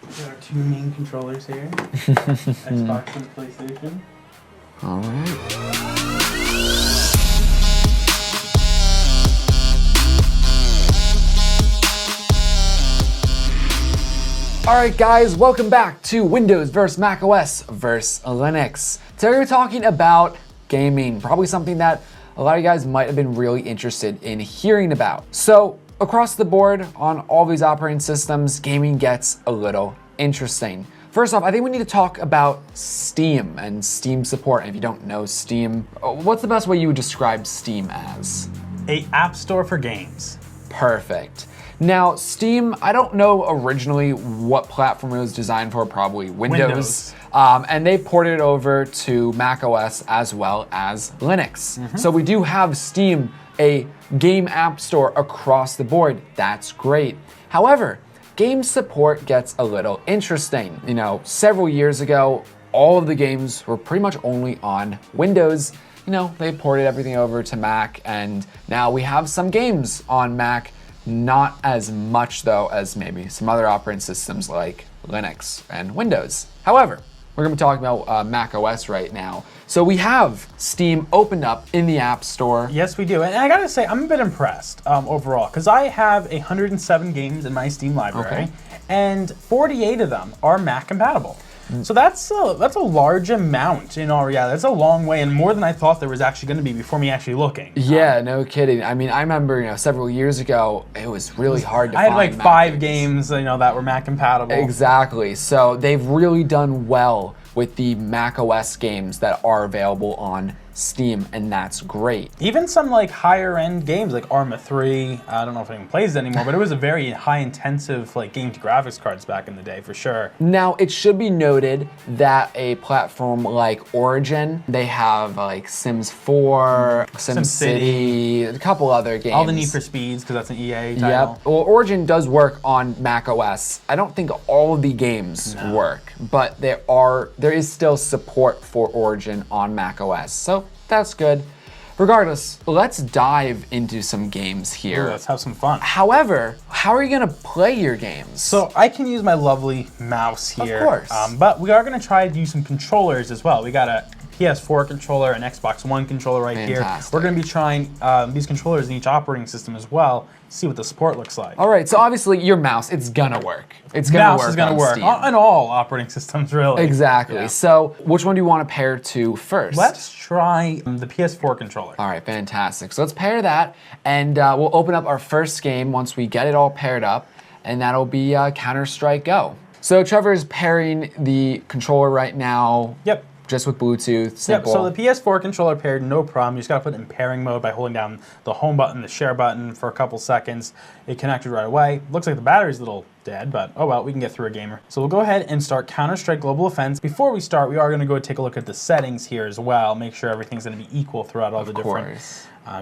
We got our two main controllers here. Xbox and PlayStation. All right. Alright guys, welcome back to Windows vs Mac OS vs Linux. Today we're talking about gaming, probably something that a lot of you guys might have been really interested in hearing about. So across the board on all these operating systems, gaming gets a little interesting. First off, I think we need to talk about Steam and Steam support. And if you don't know Steam, what's the best way you would describe Steam as? A app store for games. Perfect. Now, Steam, I don't know originally what platform it was designed for, probably Windows. And they ported it over to Mac OS as well as Linux. So we do have Steam, a game app store across the board. That's great. However, game support gets a little interesting. You know, several years ago, all of the games were pretty much only on Windows. You know, they ported everything over to Mac, and now we have some games on Mac. Not as much though as maybe some other operating systems like Linux and Windows. However, we're gonna be talking about Mac OS right now. So we have Steam opened up in the App Store. Yes, we do. And I gotta say, I'm a bit impressed overall, because I have 107 games in my Steam library, and 48 of them are Mac compatible. So that's a large amount in all reality. That's a long way, and more than I thought there was actually going to be before me actually looking. Yeah, no kidding. I mean, I remember, you know, several years ago, it was really hard to find. I had like Mac 5 games, you know, that were Mac compatible. Exactly. So they've really done well with the Mac OS games that are available on Steam, and that's great. Even some like higher end games like Arma 3, I don't know if anyone plays it anymore, but it was a very high intensive like game to graphics cards back in the day for sure. Now, it should be noted that a platform like Origin, they have like Sims 4, SimCity, a couple other games. All the Need for Speeds, because that's an EA title. Yep. Well, Origin does work on Mac OS. I don't think all of the games work, but there is still support for Origin on Mac OS. So that's good. Regardless, let's dive into some games here. Ooh, let's have some fun. However, how are you gonna play your games? So I can use my lovely mouse here. Of course. But we are gonna try to use some controllers as well. We got a PS4 controller, an Xbox One controller right here. We're gonna be trying these controllers in each operating system as well, see what the support looks like. All right, so obviously your mouse, it's gonna work. It's gonna work. Mouse is gonna on work Steam. on all operating systems, really. Exactly. Yeah. So which one do you want to pair to first? Let's try the PS4 controller. All right, fantastic. So let's pair that, and we'll open up our first game once we get it all paired up, and that'll be Counter-Strike Go. So Trevor is pairing the controller right now. Yep. Just with Bluetooth, simple. Yep, so the PS4 controller paired, no problem. You just gotta put it in pairing mode by holding down the home button, the share button for a couple seconds. It connected right away. Looks like the battery's a little dead, but oh well, we can get through a gamer. So we'll go ahead and start Counter-Strike Global Offense. Before we start, we are gonna go take a look at the settings here as well, make sure everything's gonna be equal throughout all the different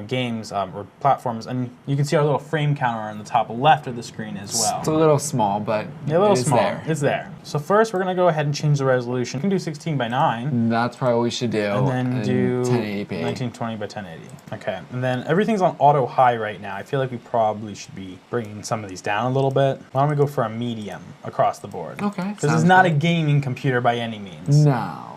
games or platforms. And you can see our little frame counter on the top left of the screen as well. It's a little small, but yeah, a little it is small. there. It's there. So first, we're gonna go ahead and change the resolution. We can do 16 by 9. That's probably what we should do. And then do 1080p. 1920 by 1080. Okay, and then everything's on auto high right now. I feel like we probably should be bringing some of these down a little bit. Why don't we go for a medium across the board? Okay. This is not a gaming computer by any means. No.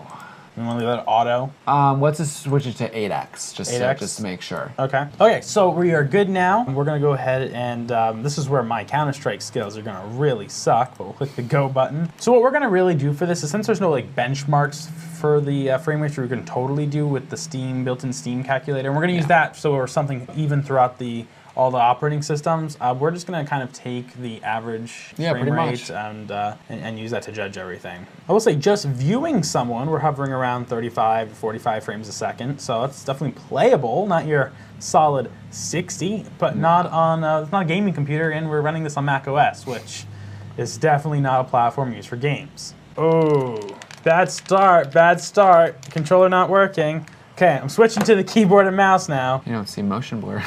You want to leave that auto? Let's just switch it to 8x, just to make sure. Okay. Okay, so we are good now. We're gonna go ahead and this is where my Counter-Strike skills are gonna really suck, but we'll click the go button. So what we're gonna really do for this is, since there's no like benchmarks for the frame rate, we can totally do with the Steam, built-in Steam calculator. And we're gonna use that so we're something even throughout all the operating systems. We're just gonna kind of take the average frame rate and use that to judge everything. I will say, just viewing someone, we're hovering around 35 to 45 frames a second, so that's definitely playable. Not your solid 60, but not on it's not a gaming computer, and we're running this on Mac OS, which is definitely not a platform used for games. Oh, bad start, bad start. Controller not working. Okay, I'm switching to the keyboard and mouse now. You don't see motion blur.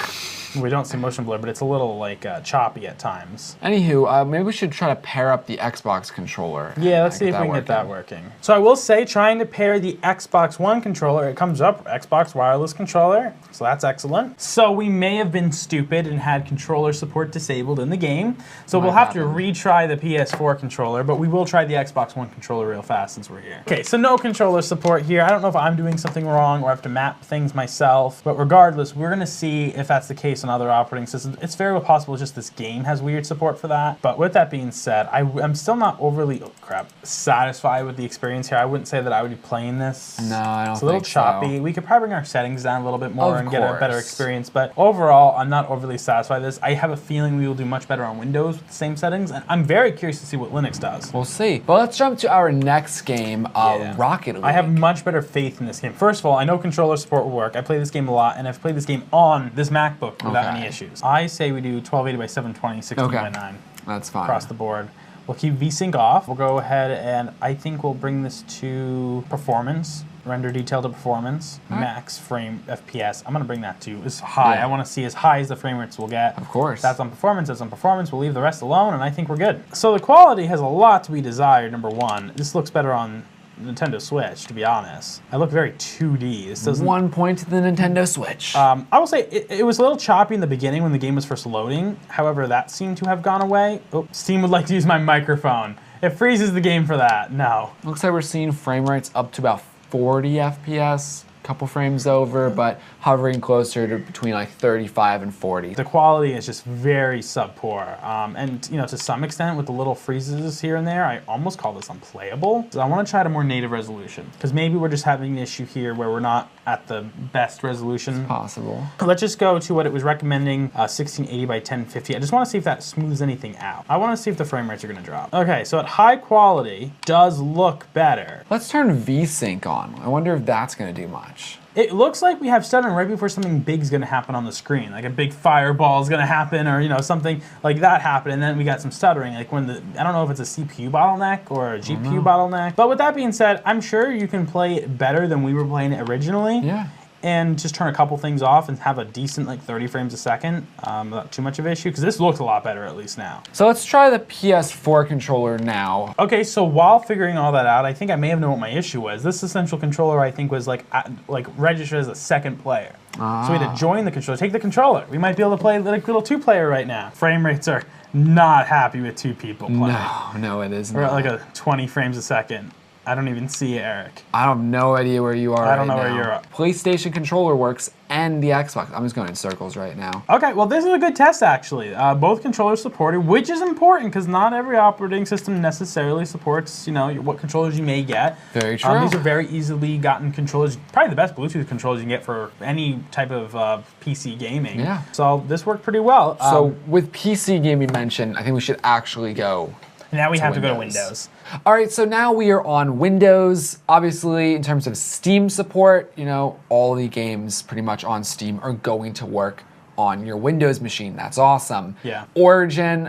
We don't see motion blur, but it's a little like choppy at times. Anywho, maybe we should try to pair up the Xbox controller. Yeah, let's see if we can get that working. So I will say, trying to pair the Xbox One controller, it comes up Xbox wireless controller, so that's excellent. So we may have been stupid and had controller support disabled in the game, so we'll have to retry the PS4 controller, but we will try the Xbox One controller real fast since we're here. Okay, so no controller support here. I don't know if I'm doing something wrong or I have to map things myself, but regardless, we're gonna see if that's the case on other operating systems. It's very well possible just this game has weird support for that. But with that being said, I'm still not overly, satisfied with the experience here. I wouldn't say that I would be playing this. No, I don't think so. It's a little choppy. We could probably bring our settings down a little bit more and get a better experience, but overall, I'm not overly satisfied with this. I have a feeling we will do much better on Windows with the same settings, and I'm very curious to see what Linux does. We'll see. But let's jump to our next game, Rocket League. I have much better faith in this game. First of all, I know controller support will work. I play this game a lot, and I've played this game on this MacBook without any issues. I say we do 1280 by 720, 16 by 9. That's fine. Across the board. We'll keep VSync off. We'll go ahead and I think we'll bring this to performance. Render detail to performance. Max frame FPS. I'm gonna bring that to as high. I wanna see as high as the frame rates we'll get. Of course. That's on performance, that's on performance. We'll leave the rest alone and I think we're good. So the quality has a lot to be desired, number one. This looks better on Nintendo Switch, to be honest. I look very 2D. This doesn't. 1 point to the Nintendo Switch. I will say it was a little choppy in the beginning when the game was first loading. However, that seemed to have gone away. Oh, Steam would like to use my microphone. It freezes the game for that. No. Looks like we're seeing frame rates up to about 40 FPS. Couple frames over, but hovering closer to between like 35 and 40. The quality is just very subpar, and you know, to some extent with the little freezes here and there, I almost call this unplayable. So I want to try to more native resolution, because maybe we're just having an issue here where we're not at the best resolution. It's possible. Let's just go to what it was recommending, 1680 by 1050. I just want to see if that smooths anything out. I want to see if the frame rates are going to drop. Okay, so at high quality, does look better. Let's turn VSync on. I wonder if that's going to do much. It looks like we have stuttering right before something big is going to happen on the screen, like a big fireball is going to happen, or you know, something like that happen, and then we got some stuttering, like when I don't know if it's a CPU bottleneck or a GPU bottleneck. But with that being said, I'm sure you can play it better than we were playing it originally. Yeah. And just turn a couple things off and have a decent like 30 frames a second, without too much of an issue, because this looks a lot better at least now. So let's try the PS4 controller now. Okay, so while figuring all that out, I think I may have known what my issue was. This essential controller I think was like registered as a second player. So we had to join the controller, take the controller. We might be able to play like a little two-player right now. Frame rates are not happy with two people playing. No, it isn't. We're at like a 20 frames a second. I don't even see Eric. I have no idea where you are. I don't know where you're at. PlayStation controller works and the Xbox. I'm just going in circles right now. Okay, well this is a good test actually. Both controllers supported, which is important because not every operating system necessarily supports, you know, what controllers you may get. Very true. These are very easily gotten controllers. Probably the best Bluetooth controllers you can get for any type of PC gaming. Yeah. So this worked pretty well. So with PC gaming mentioned, I think we should actually go. Now we have to go to Windows. All right, so now we are on Windows. Obviously, in terms of Steam support, you know, all the games pretty much on Steam are going to work on your Windows machine. That's awesome. Yeah. Origin,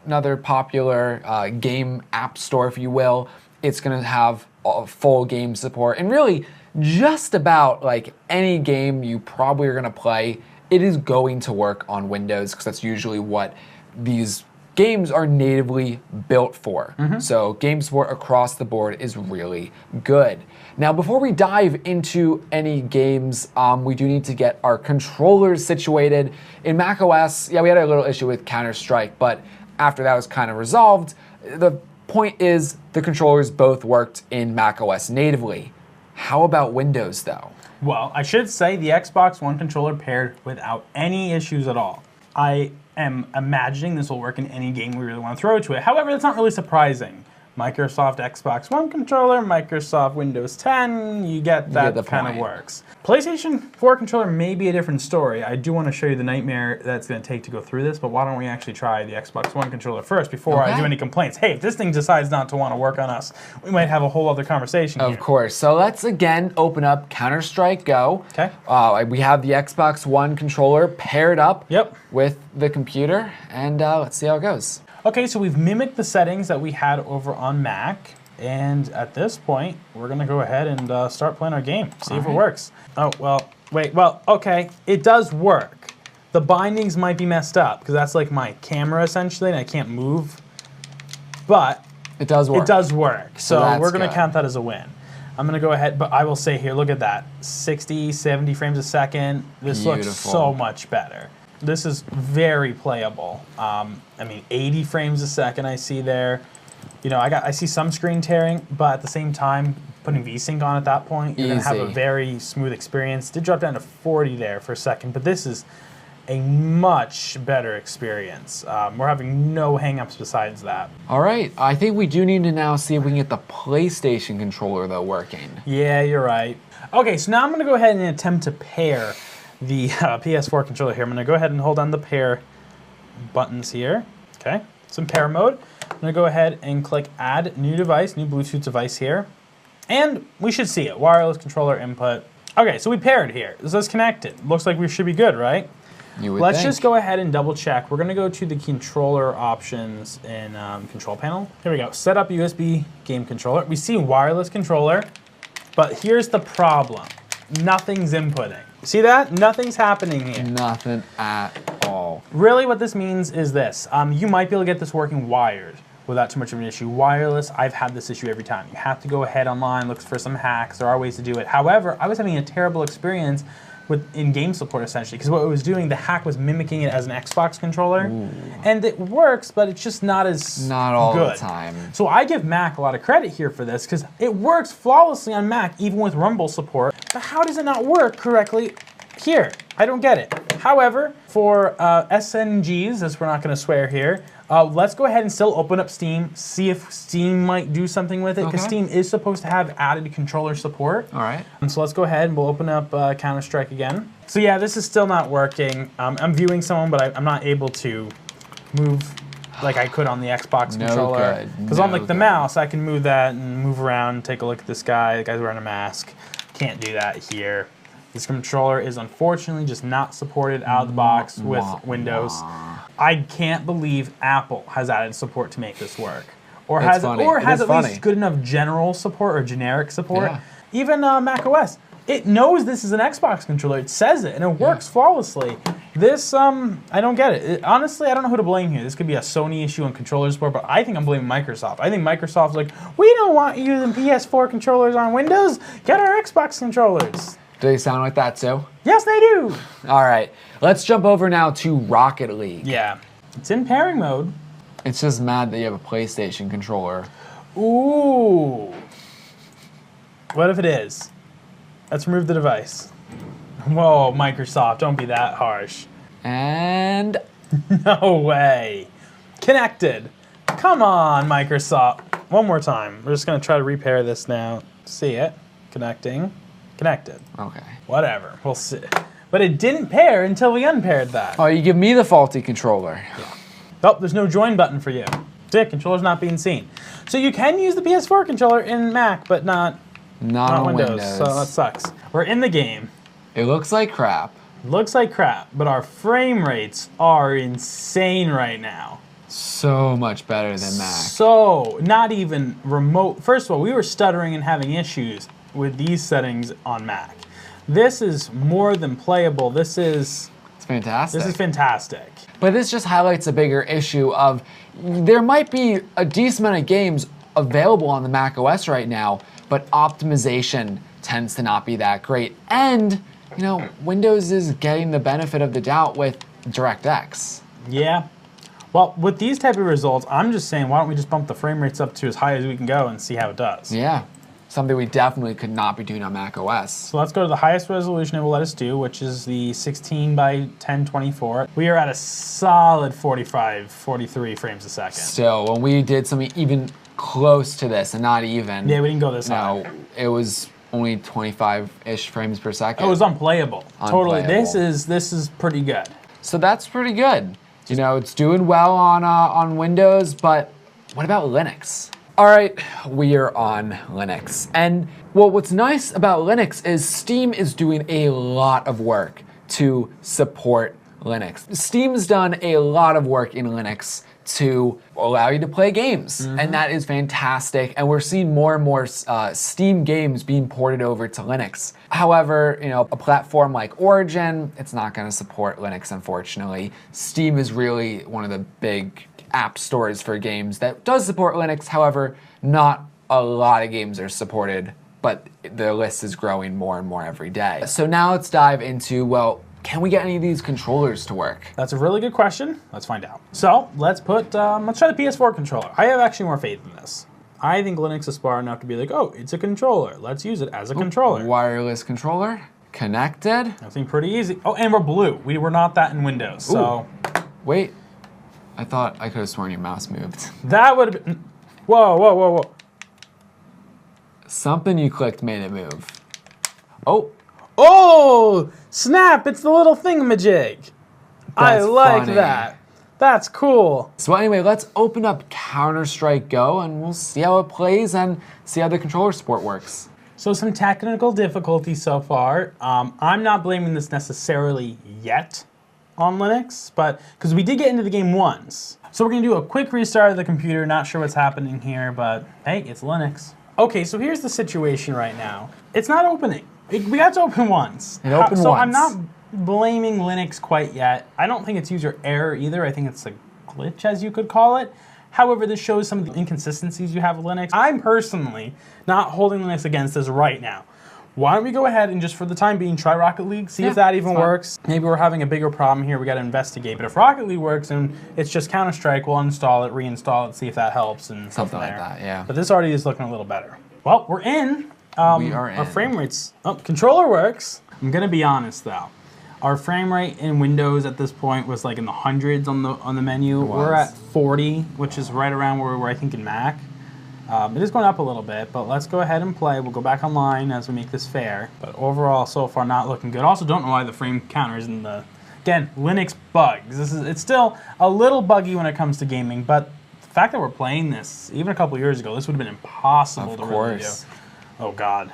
another popular game app store, if you will, it's gonna have full game support. And really, just about like any game you probably are gonna play, it is going to work on Windows, because that's usually what these games are natively built for. So game support across the board is really good. Now, before we dive into any games, we do need to get our controllers situated. In macOS, yeah, we had a little issue with Counter-Strike, but after that was kind of resolved, the point is the controllers both worked in macOS natively. How about Windows though? Well, I should say the Xbox One controller paired without any issues at all. I am imagining this will work in any game we really want to throw to it. However, that's not really surprising. Microsoft Xbox One controller, Microsoft Windows 10, you get that kind of works. PlayStation 4 controller may be a different story. I do want to show you the nightmare that's going to take to go through this, but why don't we actually try the Xbox One controller first before I do any complaints? Hey, if this thing decides not to want to work on us, we might have a whole other conversation here. Of course. So let's again open up Counter-Strike Go. Okay. We have the Xbox One controller paired up with the computer, and let's see how it goes. Okay, so we've mimicked the settings that we had over on Mac, and at this point, we're gonna go ahead and start playing our game, see if it works. Oh, well, wait, well, okay, it does work. The bindings might be messed up because that's like my camera essentially, and I can't move. But it does work. It does work. So we're going to good. count that as a win. I'm going to go ahead, but I will say here, look at that. 60, 70 frames a second. This looks so much better. This is very playable. I mean, 80 frames a second I see there. You know, I see some screen tearing, but at the same time, putting VSync on at that point, you're going to have a very smooth experience. Did drop down to 40 there for a second, but this is a much better experience. We're having no hangups besides that. All right, I think we do need to now see if we can get the PlayStation controller though working. Yeah, you're right. Okay, so now I'm gonna go ahead and attempt to pair the PS4 controller here. I'm gonna go ahead and hold on the pair buttons here. Okay, it's in pair mode. I'm gonna go ahead and click add new device, new Bluetooth device here. And we should see it, wireless controller input. Okay, so we paired here. So it's connected. Looks like we should be good, right? Let's just go ahead and double check. We're gonna go to the controller options in control panel. Here we go, set up USB game controller. We see wireless controller, but here's the problem. Nothing's inputting. See that? Nothing's happening here. Nothing at all. Really what this means is this. You might be able to get this working wired without too much of an issue. Wireless, I've had this issue every time. You have to go ahead online, look for some hacks. There are ways to do it. However, I was having a terrible experience with in-game support essentially, because what it was doing, the hack was mimicking it as an Xbox controller. Ooh. And it works, but it's just not as good. Not all the time. So I give Mac a lot of credit here for this, because it works flawlessly on Mac, even with Rumble support. But how does it not work correctly here? I don't get it. However, for SNGs, as we're not going to swear here, let's go ahead and still open up Steam, see if Steam might do something with it, because Steam is supposed to have added controller support. All right. And so let's go ahead and we'll open up Counter-Strike again. So yeah, this is still not working. I'm viewing someone, but I'm not able to move like I could on the Xbox controller. Because on like the mouse, I can move that and move around and take a look at this guy. The guy's wearing a mask. Can't do that here. This controller is unfortunately just not supported out of the box with Windows. I can't believe Apple has added support to make this work. Or has at least good enough general support or generic support. Yeah. Even Mac OS, it knows this is an Xbox controller. It says it, and it works flawlessly. This, I don't get it. Honestly, I don't know who to blame here. This could be a Sony issue on controller support, but I think I'm blaming Microsoft. I think Microsoft's like, we don't want you using PS4 controllers on Windows. Get our Xbox controllers. Do they sound like that too? Yes, they do. All right, let's jump over now to Rocket League. Yeah, it's in pairing mode. It's just mad that you have a PlayStation controller. Ooh. What if it is? Let's remove the device. Whoa, Microsoft, don't be that harsh. And no way. Connected. Come on, Microsoft. One more time. We're just gonna try to repair this now. See it. Connecting. Connected. Okay. Whatever. We'll see. But it didn't pair until we unpaired that. Oh, you give me the faulty controller. Yeah. Oh, there's no join button for you. See, controller's not being seen. So you can use the PS4 controller in Mac, but not on Windows. So that sucks. We're in the game. It looks like crap. Looks like crap, but our frame rates are insane right now. So much better than Mac. So, not even remote. First of all, we were stuttering and having issues with these settings on Mac. This is more than playable. It's fantastic. This is fantastic. But this just highlights a bigger issue of there might be a decent amount of games available on the Mac OS right now, but optimization tends to not be that great. And, you know, Windows is getting the benefit of the doubt with DirectX. Yeah. Well, with these type of results, I'm just saying, why don't we just bump the frame rates up to as high as we can go and see how it does? Yeah. Something we definitely could not be doing on Mac OS. So let's go to the highest resolution it will let us do, which is the 16 by 1024. We are at a solid 43 frames a second. So when we did something even close to this, and not even. Yeah, we didn't go this high. No, it was only 25-ish frames per second. It was unplayable. Totally. This is pretty good. So that's pretty good. You know, it's doing well on Windows, but what about Linux? All right, we are on Linux. And well, what's nice about Linux is Steam is doing a lot of work to support Linux. Steam's done a lot of work in Linux to allow you to play games. And that is fantastic. And we're seeing more and more Steam games being ported over to Linux. However, you know, a platform like Origin, it's not going to support Linux, unfortunately. Steam is really one of the big app stores for games that does support Linux. However, not a lot of games are supported, but the list is growing more and more every day. So now let's dive into, well, can we get any of these controllers to work? That's a really good question. Let's find out. So let's try the PS4 controller. I have actually more faith in this. I think Linux is smart enough to be like, oh, it's a controller. Let's use it as a controller. Wireless controller, connected. I think pretty easy. Oh, and we're blue. We were not that in Windows, so. Wait, I thought I could have sworn your mouse moved. That would have been, whoa. Something you clicked made it move. Oh. Oh, snap, it's the little thingamajig. I like funny. that. That's cool. So anyway, let's open up Counter-Strike Go and we'll see how it plays and see how the controller support works. So some technical difficulties so far. I'm not blaming this necessarily yet on Linux, but because we did get into the game once. So we're gonna do a quick restart of the computer. Not sure what's happening here, but hey, it's Linux. Okay, so here's the situation right now. It's not opening. We got to open once. It opened so once. I'm not blaming Linux quite yet. I don't think it's user error either. I think it's a glitch, as you could call it. However, this shows some of the inconsistencies you have with Linux. I'm personally not holding Linux against this right now. Why don't we go ahead and just for the time being try Rocket League, see if that even works. Maybe we're having a bigger problem here, we gotta investigate. But if Rocket League works and it's just Counter-Strike, we'll uninstall it, reinstall it, see if that helps and Something like that, yeah. But this already is looking a little better. Well, we're in. We are in. Our frame rates, controller works. I'm gonna be honest though. Our frame rate in Windows at this point was like in the hundreds on the menu. We're at 40, which is right around where we were, I think, in Mac. It is going up a little bit, but let's go ahead and play. We'll go back online as we make this fair. But overall, so far, not looking good. Also, don't know why the frame counter is in the, again, Linux bugs. It's still a little buggy when it comes to gaming, but the fact that we're playing this, even a couple years ago, this would have been impossible to really do. Oh God.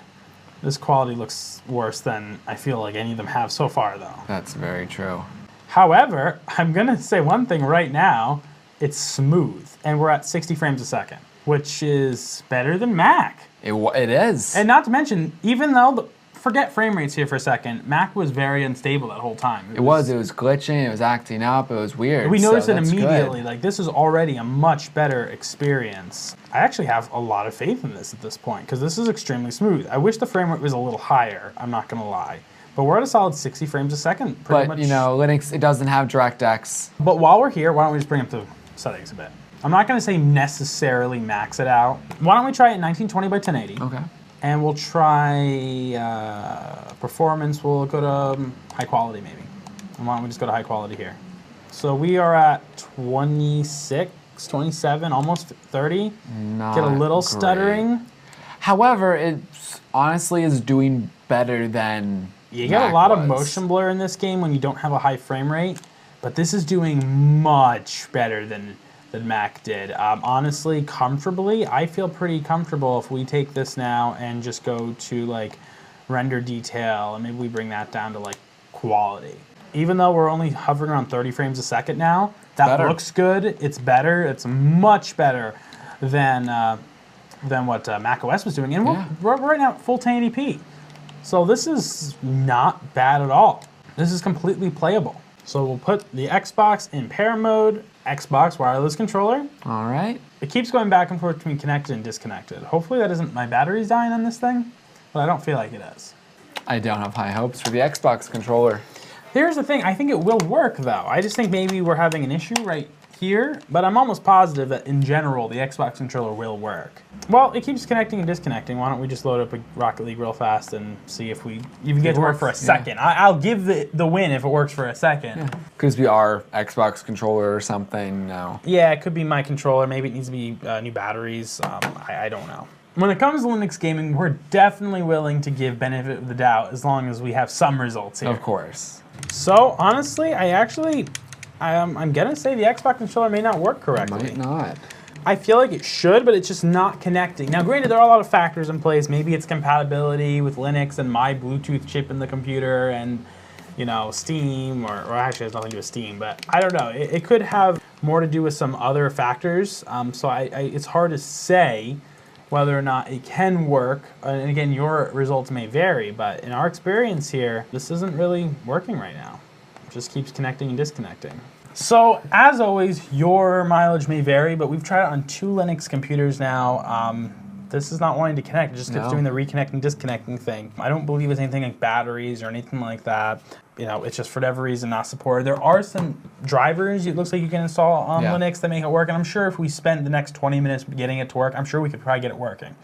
This quality looks worse than I feel like any of them have so far, though. That's very true. However, I'm gonna say one thing right now, it's smooth, and we're at 60 frames a second, which is better than Mac. It is. And not to mention, even though, forget frame rates here for a second, Mac was very unstable that whole time. It was glitching, it was acting up, it was weird. We noticed it immediately, good. like this is already a much better experience. I actually have a lot of faith in this at this point, because this is extremely smooth. I wish the frame rate was a little higher, I'm not gonna lie. But we're at a solid 60 frames a second, pretty much. But you know, Linux, it doesn't have DirectX. But while we're here, why don't we just bring up the settings a bit? I'm not gonna say necessarily max it out. Why don't we try it 1920 by 1080? Okay. And we'll try performance. We'll go to high quality maybe. And why don't we just go to high quality here? So we are at 26, 27, almost 30. Not Get a little great. stuttering. However, it honestly is doing better than You get a lot of motion blur in this game when you don't have a high frame rate, but this is doing much better than Mac did. Honestly, comfortably, I feel pretty comfortable if we take this now and just go to like render detail and maybe we bring that down to like quality. Even though we're only hovering around 30 frames a second now, that looks good. It's better. It's much better than what Mac OS was doing. And we're right now at full 1080p. So this is not bad at all. This is completely playable. So we'll put the Xbox in pair mode, Xbox wireless controller. All right. It keeps going back and forth between connected and disconnected. Hopefully that isn't my batteries dying on this thing, but I don't feel like it is. I don't have high hopes for the Xbox controller. Here's the thing, I think it will work though. I just think maybe we're having an issue right here, but I'm almost positive that in general the Xbox controller will work. Well, it keeps connecting and disconnecting. Why don't we just load up a Rocket League real fast and see if we even get to work for a second. I'll give the win if it works for a second. Could this be our Xbox controller or something? No. Yeah, it could be my controller. Maybe it needs to be new batteries. I don't know. When it comes to Linux gaming, we're definitely willing to give benefit of the doubt as long as we have some results here. Of course. So honestly, I'm gonna say the Xbox controller may not work correctly. It might not. I feel like it should, but it's just not connecting. Now, granted, there are a lot of factors in place. Maybe it's compatibility with Linux and my Bluetooth chip in the computer and, you know, Steam, or actually it has nothing to do with Steam, but I don't know. It could have more to do with some other factors. So it's hard to say whether or not it can work. And again, your results may vary, but in our experience here, this isn't really working right now. It just keeps connecting and disconnecting. So as always, your mileage may vary, but we've tried it on 2 Linux computers now. This is not wanting to connect. It just keeps doing the reconnecting, disconnecting thing. I don't believe it's anything like batteries or anything like that. You know, it's just for whatever reason not supported. There are some drivers it looks like you can install on Linux that make it work. And I'm sure if we spent the next 20 minutes getting it to work, I'm sure we could probably get it working.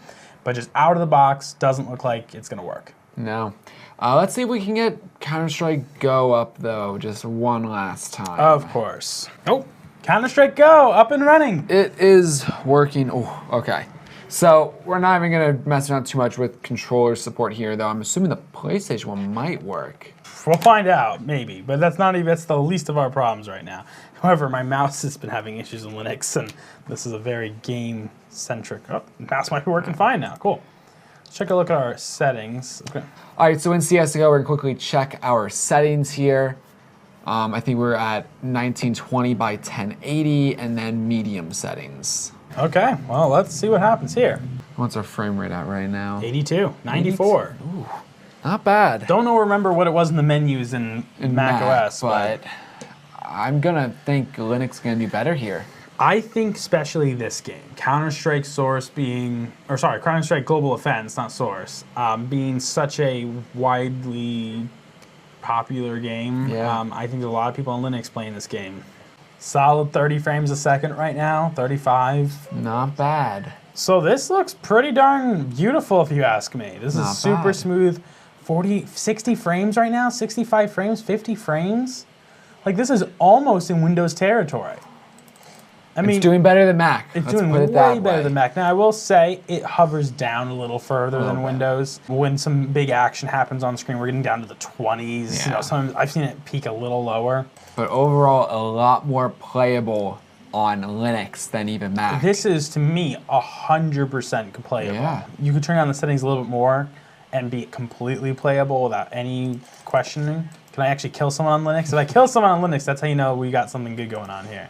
But just out of the box, doesn't look like it's going to work. No. Let's see if we can get Counter-Strike Go up, though, just one last time. Of course. Oh, Counter-Strike Go, up and running. It is working. Oh, okay. So we're not even going to mess around too much with controller support here, though. I'm assuming the PlayStation one might work. We'll find out, maybe, but that's the least of our problems right now. However, my mouse has been having issues in Linux, and this is a very game-centric. Oh, the mouse might be working fine now. Cool. Let's take a look at our settings. Okay. All right, so in CSGO, we're going to quickly check our settings here. I think we're at 1920 by 1080, and then medium settings. Okay, well, let's see what happens here. What's our frame rate at right now? 82, 94. 82. Ooh, not bad. Don't remember what it was in the menus in Mac OS, but I'm gonna think Linux is gonna do better here. I think especially this game, Counter-Strike Source Counter-Strike Global Offense, not Source, being such a widely popular game. Yeah. I think there's a lot of people on Linux playing this game. Solid 30 frames a second right now, 35. Not bad. So this looks pretty darn beautiful if you ask me. This is super smooth. 60 frames right now, 65 frames, 50 frames. Like this is almost in Windows territory. I mean, it's doing better than Mac. It's doing way better than Mac. Now I will say it hovers down a little further than Windows. When some big action happens on screen, we're getting down to the 20s. Yeah. You know, sometimes I've seen it peak a little lower. But overall, a lot more playable on Linux than even Mac. This is, to me, 100% playable. Yeah. You could turn down the settings a little bit more and be completely playable without any questioning. Can I actually kill someone on Linux? If I kill someone on Linux, that's how you know we got something good going on here.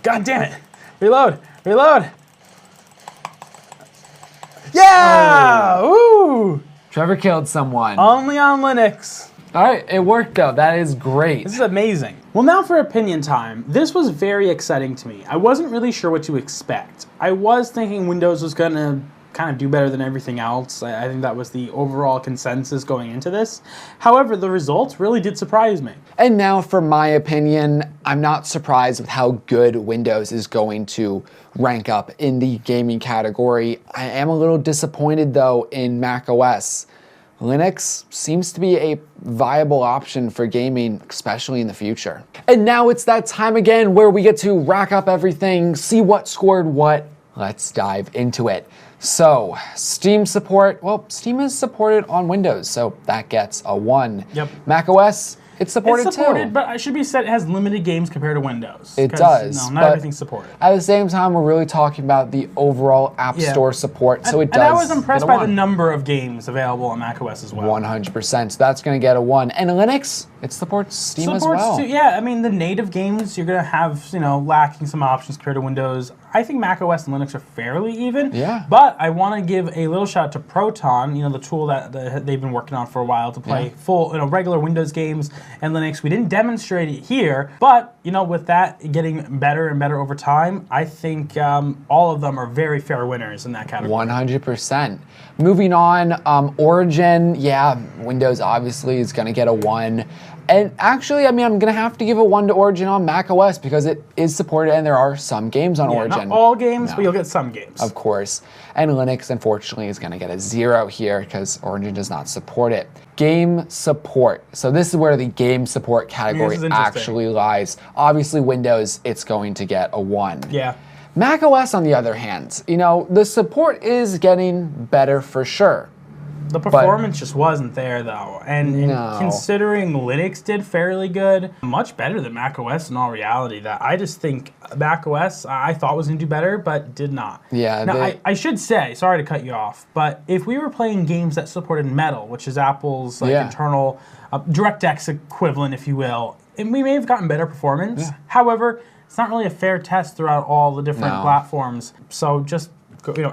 God damn it! Reload! Reload! Yeah! Ooh! Trevor killed someone. Only on Linux. All right, it worked though. That is great. This is amazing. Well, now for opinion time. This was very exciting to me. I wasn't really sure what to expect. I was thinking Windows was going to kind of do better than everything else. I think that was the overall consensus going into this. However, the results really did surprise me. And now for my opinion, I'm not surprised with how good Windows is going to rank up in the gaming category. I am a little disappointed though in Mac OS. Linux seems to be a viable option for gaming, especially in the future. And now it's that time again where we get to rack up everything, see what scored what. Let's dive into it. So, Steam support, well, Steam is supported on Windows, so that gets a 1. Yep. Mac OS, it's supported too. But it should be said it has limited games compared to Windows. It does. No, not everything's supported. At the same time, we're really talking about the overall App Store support, so it does. And I was impressed by the number of games available on Mac OS as well. 100%. So that's going to get a 1. And Linux, it supports Steam as well. Yeah, I mean, the native games, you're going to have, lacking some options compared to Windows. I think Mac OS and Linux are fairly even. Yeah. But I want to give a little shout out to Proton, the tool that they've been working on for a while to play full, regular Windows games and Linux. We didn't demonstrate it here, but, with that getting better and better over time, I think all of them are very fair winners in that category. 100%. Moving on, Origin, Windows obviously is going to get a 1. And actually, I'm going to have to give a 1 to Origin on Mac OS because it is supported and there are some games on Origin. Not all games, but you'll get some games. Of course. And Linux, unfortunately, is going to get a 0 here because Origin does not support it. Game support. So this is where the game support category actually lies. Obviously, Windows, it's going to get a 1. Yeah. Mac OS, on the other hand, the support is getting better for sure. The performance just wasn't there, though. And considering Linux did fairly good, much better than Mac OS in all reality, that I just think Mac OS I thought was going to do better, but did not. Yeah. Now, I should say, sorry to cut you off, but if we were playing games that supported Metal, which is Apple's internal DirectX equivalent, if you will, we may have gotten better performance. Yeah. However, it's not really a fair test throughout all the different No. platforms. So just,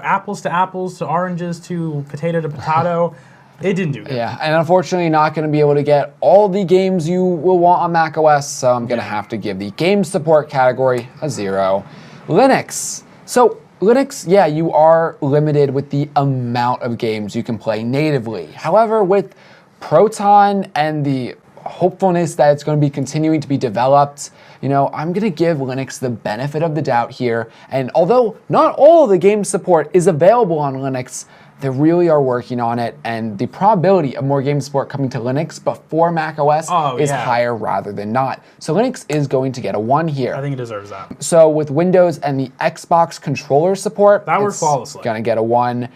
apples to apples to oranges to potato, it didn't do good. Yeah, and unfortunately, not going to be able to get all the games you will want on macOS, so I'm going to have to give the game support category a 0. Linux. So Linux, yeah, you are limited with the amount of games you can play natively. However, with Proton and the hopefulness that it's going to be continuing to be developed, I'm going to give Linux the benefit of the doubt here. And although not all of the game support is available on Linux, they really are working on it, and the probability of more game support coming to Linux before macOS is higher rather than not. So Linux is going to get a 1 here. I think it deserves that. So with Windows and the Xbox controller support, that worked flawlessly. Gonna get a 1.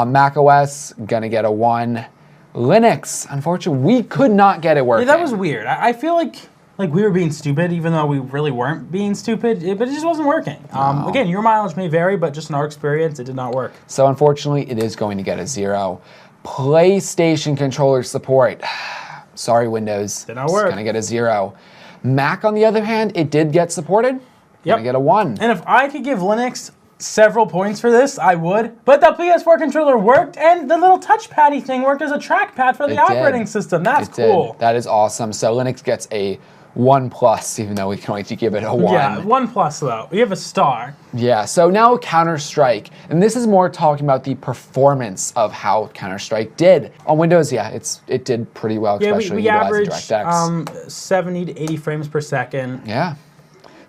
macOS, gonna get a 1. Linux, unfortunately, we could not get it working. Yeah, that was weird. I feel like we were being stupid, even though we really weren't being stupid, but it just wasn't working. Again, your mileage may vary, but just in our experience, it did not work. So unfortunately, it is going to get a 0. PlayStation controller support. Sorry, Windows. Did not work. It's gonna get a 0. Mac, on the other hand, it did get supported. Gonna get a 1. And if I could give Linux several points for this, I would. But the PS4 controller worked, and the little touchpad-y thing worked as a trackpad for the operating system. That's cool. That is awesome. So Linux gets a 1+, even though we can only give it a 1. Yeah, 1+ though. We have a star. Yeah, so now Counter-Strike. And this is more talking about the performance of how Counter-Strike did. On Windows, yeah, it did pretty well, especially we utilizing averaged DirectX. 70 to 80 frames per second. Yeah.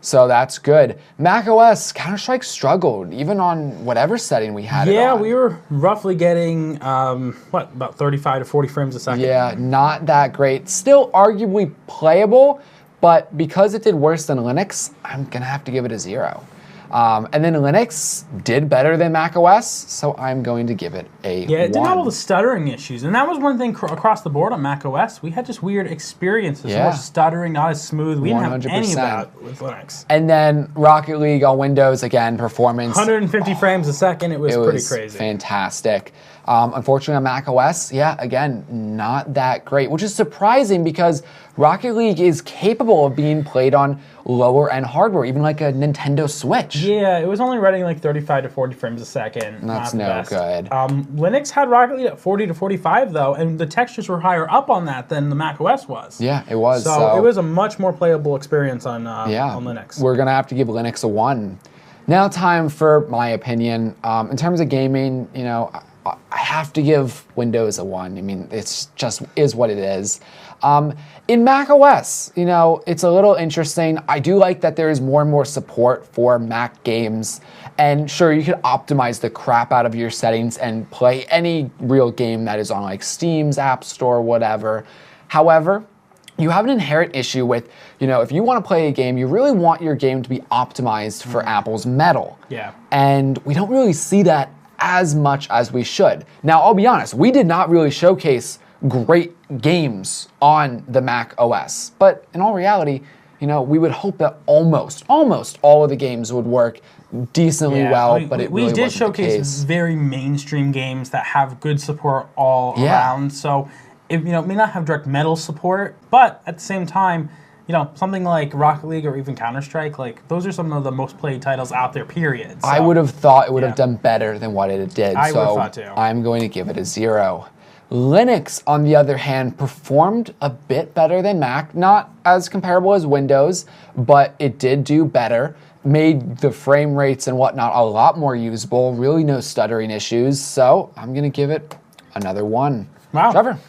So that's good. macOS, Counter-Strike struggled, even on whatever setting we had it on. Yeah, we were roughly getting, about 35 to 40 frames a second. Yeah, not that great. Still arguably playable, but because it did worse than Linux, I'm going to have to give it a 0. And then Linux did better than macOS, so I'm going to give it a 1. Yeah, it didn't have all the stuttering issues. And that was one thing across the board on macOS. We had just weird experiences. Yeah. More stuttering, not as smooth. We didn't have 100%. any of that with Linux. And then Rocket League on Windows, again, performance. 150 frames a second, it was pretty crazy. Fantastic. Unfortunately on macOS, yeah, again, not that great, which is surprising because Rocket League is capable of being played on lower end hardware, even like a Nintendo Switch. Yeah, it was only running like 35 to 40 frames a second. That's no good. Linux had Rocket League at 40 to 45 though, and the textures were higher up on that than the macOS was. Yeah, it was. So it was a much more playable experience on Linux. We're gonna have to give Linux a 1. Now time for my opinion. In terms of gaming, I have to give Windows a 1. I mean, it's just is what it is. In macOS, it's a little interesting. I do like that there is more and more support for Mac games. And sure, you can optimize the crap out of your settings and play any real game that is on like Steam's App Store, whatever. However, you have an inherent issue with, if you want to play a game, you really want your game to be optimized for Apple's Metal. Yeah. And we don't really see that as much as we should. Now, I'll be honest, we did not really showcase great games on the Mac OS. But in all reality, we would hope that almost all of the games would work decently well, but it really wasn't the case. We did showcase very mainstream games that have good support all around. So it may not have direct Metal support, but at the same time, something like Rocket League or even Counter-Strike, like those are some of the most played titles out there, period. So, I would have thought it would have done better than what it did. I would have thought too. I'm going to give it a 0. Linux, on the other hand, performed a bit better than Mac. Not as comparable as Windows, but it did do better. Made the frame rates and whatnot a lot more usable. Really no stuttering issues. So I'm going to give it another 1. Wow. Trevor?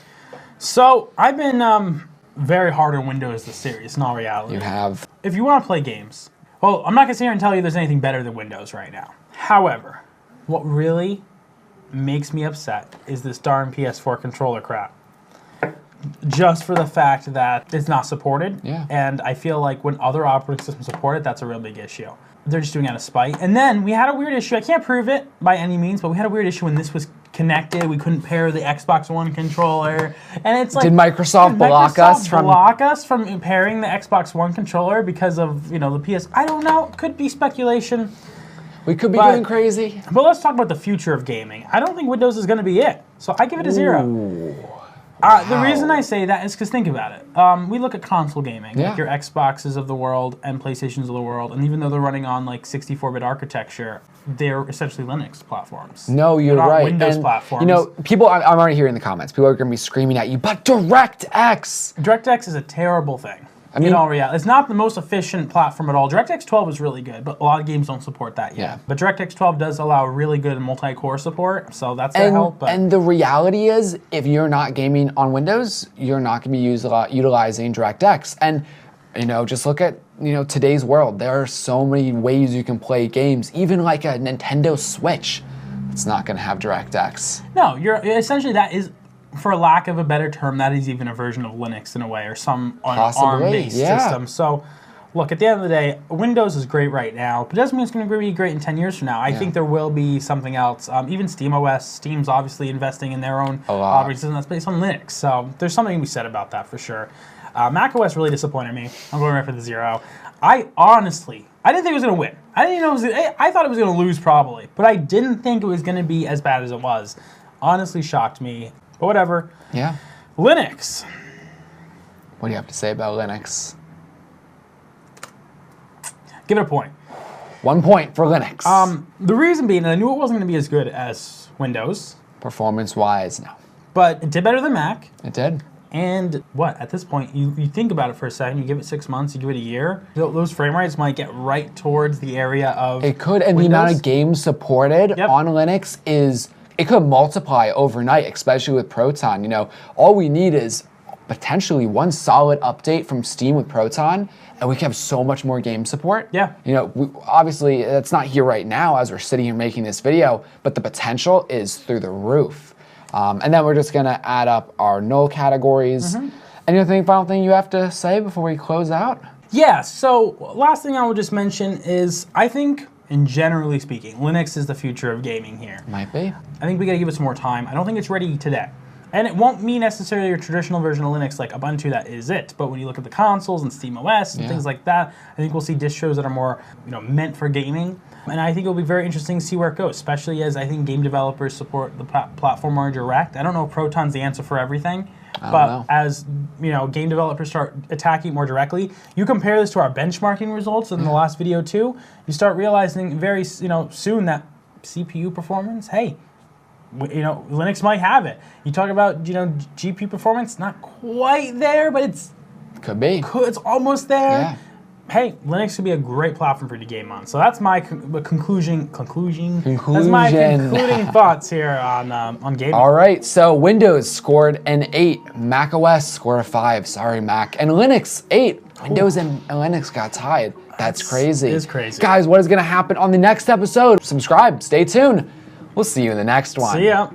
So I've been very hard on Windows this series, in all reality. You have. If you want to play games, well, I'm not going to sit here and tell you there's anything better than Windows right now. However, what really makes me upset is this darn PS4 controller crap. Just for the fact that it's not supported. Yeah. And I feel like when other operating systems support it, that's a real big issue. They're just doing it out of spite. And then we had a weird issue. I can't prove it by any means, but we had a weird issue when this was connected. We couldn't pair the Xbox One controller. And it's like, Did Microsoft block us from pairing the Xbox One controller because of, the PS? I don't know. Could be speculation. We could be going crazy. But let's talk about the future of gaming. I don't think Windows is going to be it. So I give it a 0. Ooh. The reason I say that is because think about it. We look at console gaming, like your Xboxes of the world and PlayStations of the world, and even though they're running on like 64-bit architecture, they're essentially Linux platforms. No, you're they're not right. Windows and, platforms. You know, people, I'm already hearing in the comments, people are going to be screaming at you, but DirectX. DirectX is a terrible thing. In all reality, it's not the most efficient platform at all. DirectX 12 is really good, but a lot of games don't support that yet. Yeah. But DirectX 12 does allow really good multi-core support, so that's a help. But And the reality is, if you're not gaming on Windows, you're not going to be utilizing DirectX. And you know, just look at today's world. There are so many ways you can play games, even like a Nintendo Switch. It's not going to have DirectX. No, essentially that is, for lack of a better term, that is even a version of Linux in a way, or some ARM-based system. So, look, at the end of the day, Windows is great right now, but it doesn't mean it's going to be great in 10 years from now. I think there will be something else. Even SteamOS, Steam's obviously investing in their own operating system that's based on Linux. So, there's something to be said about that for sure. macOS really disappointed me. I'm going right for the 0. I didn't think it was going to win. I didn't even know I thought it was going to lose probably, but I didn't think it was going to be as bad as it was. Honestly shocked me. But whatever. Yeah. Linux. What do you have to say about Linux? Give it a point. 1 point for Linux. The reason being, and I knew it wasn't going to be as good as Windows. Performance-wise, no. But it did better than Mac. It did. And at this point, you think about it for a second, you give it 6 months, you give it a year, those frame rates might get right towards the area of It could, and Windows. the amount of games supported on Linux it could multiply overnight, especially with Proton. All we need is potentially one solid update from Steam with Proton, and we can have so much more game support. Yeah. Obviously, that's not here right now as we're sitting here making this video, but the potential is through the roof. And then we're just gonna add up our null categories. Anything, final thing you have to say before we close out? Yeah, so last thing I will just mention is I think, and generally speaking, Linux is the future of gaming here. Might be. I think we gotta give it some more time. I don't think it's ready today. And it won't mean necessarily a traditional version of Linux like Ubuntu that is it. But when you look at the consoles and SteamOS and things like that, I think we'll see distros that are more meant for gaming. And I think it'll be very interesting to see where it goes, especially as I think game developers support the platform more direct. I don't know if Proton's the answer for everything, but as game developers start attacking more directly, you compare this to our benchmarking results in the last video too, you start realizing very soon that CPU performance, hey, Linux might have it. You talk about GPU performance, not quite there, but Could be. It's almost there. Yeah. Hey, Linux could be a great platform for you to game on. So that's my conclusion. That's my concluding thoughts here on gaming. All right, so Windows scored an 8, macOS scored a 5. Sorry, Mac, and Linux 8. Windows and Linux got tied. That's crazy. It is crazy. Guys, what is going to happen on the next episode? Subscribe. Stay tuned. We'll see you in the next one. See ya.